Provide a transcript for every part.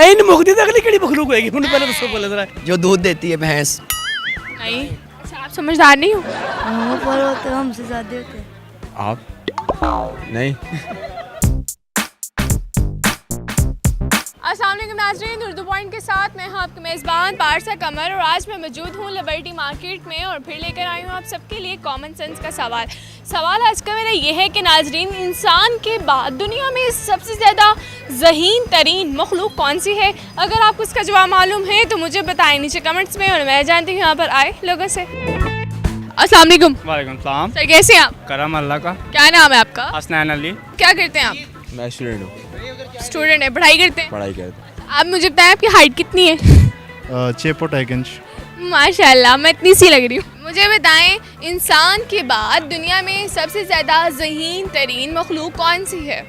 इन मुक्ति तक अगली केड़ी मखलूक होएगी मुझे पहले दसो बोले जरा। जो दूध देती है भैंस। नहीं। अच्छा, आप समझदार नहीं हो? हाँ, पर वो तो हमसे ज्यादा होते हैं। आप नहीं। अस्सलाम वालेकुम नाज़रीन, उर्दू पॉइंट के साथ मैं हूं आपकी मेज़बान पारसा कमर और आज मैं मौजूद हूं लिबर्टी मार्केट में और फिर लेकर आई हूं आप सबके लिए कॉमन सेंस का सवाल आज का मेरा ये है कि नाज़रीन, इंसान के बाद दुनिया में सबसे ज़्यादा ज़हीन तरीन मखलूक कौन सी है? अगर आपको इसका जवाब मालूम है तो मुझे बताएं नीचे कमेंट्स में और मैं जानती हूँ यहाँ पर आए लोगों से। अस्सलाम वालेकुम। वालेकुम सलाम। सर कैसे हैं आप? करम अल्लाह का। क्या नाम है आपका? हसनैन अली। क्या करते हैं आप? मैं स्टूडेंट हूँ। स्टूडेंट है, पढ़ाई करते हैं? पढ़ाई करते। आप मुझे बताएं आपकी हाइट कितनी है? 6 फुट 1 इंच। माशाल्लाह, मैं इतनी सी लग रही हूँ। मुझे बताएं इंसान के बाद दुनिया में सबसे ज़्यादा ज़हीन तरीन मखलूक कौन सी है?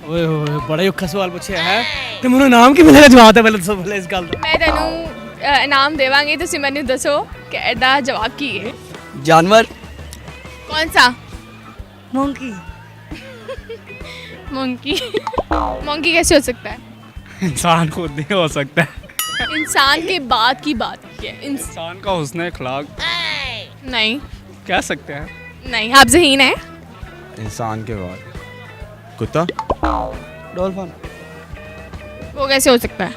ओए होए बड़ा ही औखा सवाल पूछे है ते मुझे नाम की मिलेगा जवाब है पहले दसो बोले इस गल दा। मैं तेनू इनाम देवांगी, तुसी मैनू दसो कि एदा जवाब की है? जानवर। कौन सा? मंकी। मंकी। मंकी कैसे हो सकता है? इंसान खुद नहीं हो सकता है। इंसान के बाद की बात की है। इंसान का हुस्न अखलाक नहीं कह सकते हैं। नहीं, आप ज़हीन है? इंसान के बाद कुत्ता। डॉल्फिन। वो कैसे हो सकता है?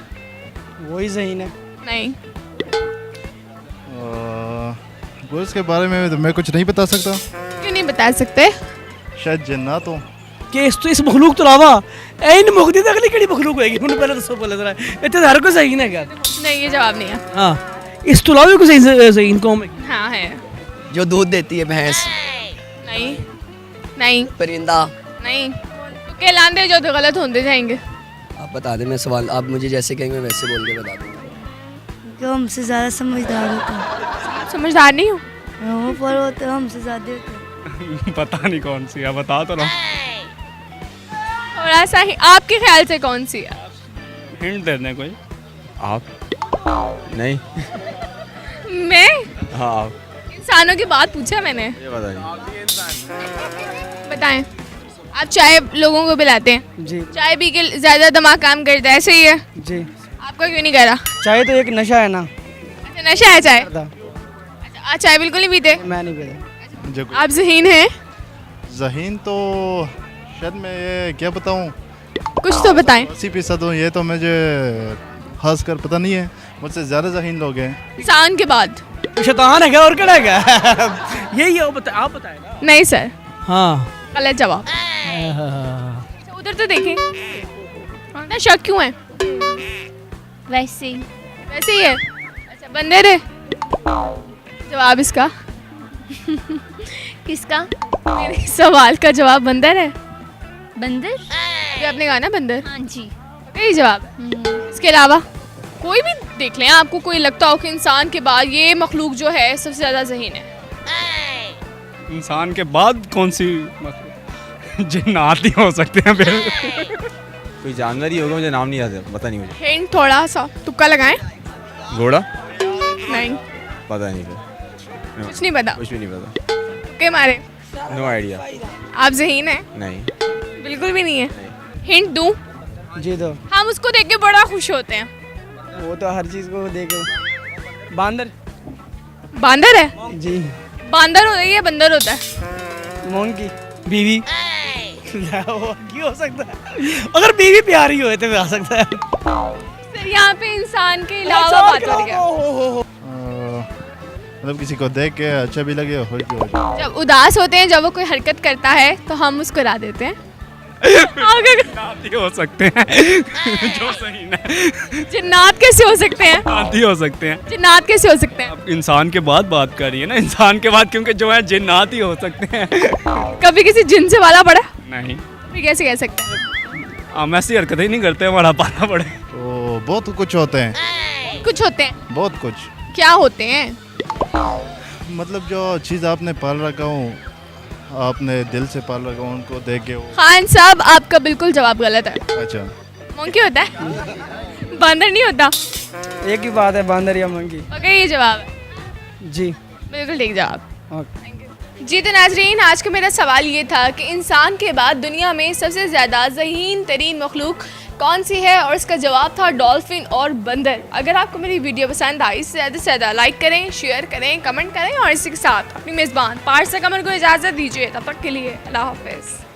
वही ज़हीन है। नहीं। गुर्स के बारे में तो मैं कुछ नहीं बता सकता। क्यों नहीं बता सकते? शायद जन्नत हो। कि इस मखलूक तो अलावा इन मुक्ति तक अगली केड़ी मखलूक होएगी मुझे पहले दसो बोले जरा। इतने हर कोई ज़हीन है क्या? नहीं, ये जवाब नहीं है। हाँ, इस तो अलावा भी कोई ज़हीन कौम है? हाँ है। जो दूध देती है भैंस। नहीं नहीं परिंदा। नहीं, तुक्के लांदे जो तो गलत होते जाएंगे। आप बता दें, मैं सवाल आप मुझे जैसे कहेंगे मैं वैसे बोल के बता दूँगा। जो हमसे ज्यादा समझदार होते हैं। आप समझदार नहीं हो? हाँ, पर वो तो हमसे ज्यादा होते हैं। पता नहीं कौन सी है, बता तो रहा। थोड़ा सा ही आपके ख्याल से कौन सी है? हिंट दे दें कोई। आप नहीं। मैं हाँ आप। इंसानों की बात पूछा मैंने। ये बता नहीं। बताएं। आप चाय लोगों को पिलाते हैं? जी चाय पी के ज़्यादा दिमाग काम करता है, ऐसे ही है? जी। आपका क्यों नहीं करा? चाय तो एक नशा है ना। अच्छा, नशा है चाय? पता अच्छा, आप चाय बिल्कुल नहीं पीते? मैं नहीं पता। जो आप ज़हीन हैं? ज़हीन तो शायद मैं ये क्या बताऊँ। कुछ तो बताएं। 80% हूँ, ये तो मुझे खास कर पता नहीं है। मुझसे ज़्यादा ज़हीन लोग हैं। इंसान के बाद? शैतान है क्या और क्या है क्या? यही है, आप बताएं ना। नहीं सर, हाँ। गलत जवाब। अच्छा, उधर तो देखें ना, शक क्यों है? वैसे ही वैसे ही है। अच्छा, बंदर है जवाब इसका? किसका? मेरे सवाल का जवाब बंदर है। बंदर? ये आपने कहा ना बंदर, हाँ जी। यही जवाब है। इसके अलावा कोई भी देख लें, आपको कोई लगता हो कि इंसान के बाद ये मखलूक जो है सबसे ज़्यादा ज़हीन है? इंसान के बाद कौन सी मतलब जिन्नात ही हो सकते हैं फिर। कोई जानवर ही होगा, मुझे नाम नहीं याद, पता नहीं मुझे। हिंट थोड़ा सा तुक्का लगाएं। घोड़ा। नहीं, पता नहीं फिर। कुछ नहीं पता। कुछ भी नहीं पता। तुक्के मारे। No idea. आप ज़हीन है? नहीं। बिल्कुल भी नहीं है। हिंट दूं? जी तो हम उसको देख के बड़ा खुश होते हैं। वो तो हर चीज़ को देखे। बांदर। बांदर है? जी। बांदर होता है या बंदर होता है? मंकी। बीवी। वो क्यों हो सकता है? अगर बीवी प्यारी हो तो आ सकता है। सर, यहाँ पे इंसान के अलावा बात हो रही है। मतलब किसी को देख के अच्छा भी लगे और जो जब उदास होते हैं, जब वो कोई हरकत करता है तो हम मुस्कुरा देते हैं। जिन्नात ही हो सकते हैं। जो सही है। जिन्नात कैसे हो सकते हैं? जिन्नात ही हो सकते हैं। जिन्नात कैसे हो सकते हैं? अब इंसान के बाद बात कर रही है ना, इंसान के बाद, क्योंकि जो है जिन्नात ही हो सकते हैं। कभी किसी जिन से वाला पड़ा? नहीं, फिर कैसे कह सकते हैं? हम ऐसी हरकत ही नहीं करते हमारा पाला पड़े। तो बहुत कुछ होते हैं। कुछ होते हैं। बहुत कुछ। क्या होते हैं? मतलब जो चीज़ आपने पाल रखा हो, आपने दिल से पाल रखा हो, उनको देख के वो। खान साहब, आपका बिल्कुल जवाब गलत है। अच्छा। मंकी होता है, बांदर नहीं होता। एक ही बात है, बांदर या मंकी। ओके, ये जवाब है। जी बिल्कुल ठीक जवाब। ओके। जी तो नाजरीन, आज का मेरा सवाल ये था कि इंसान के बाद दुनिया में सबसे ज़्यादा ज़हीन तरीन मखलूक कौन सी है, और इसका जवाब था डॉल्फिन और बंदर। अगर आपको मेरी वीडियो पसंद आई इससे ज़्यादा से ज़्यादा लाइक करें, शेयर करें, कमेंट करें और इसी के साथ अपनी मेज़बान पारसा कमर को इजाज़त दीजिए। तब तक के लिए अल्लाह हाफिज़।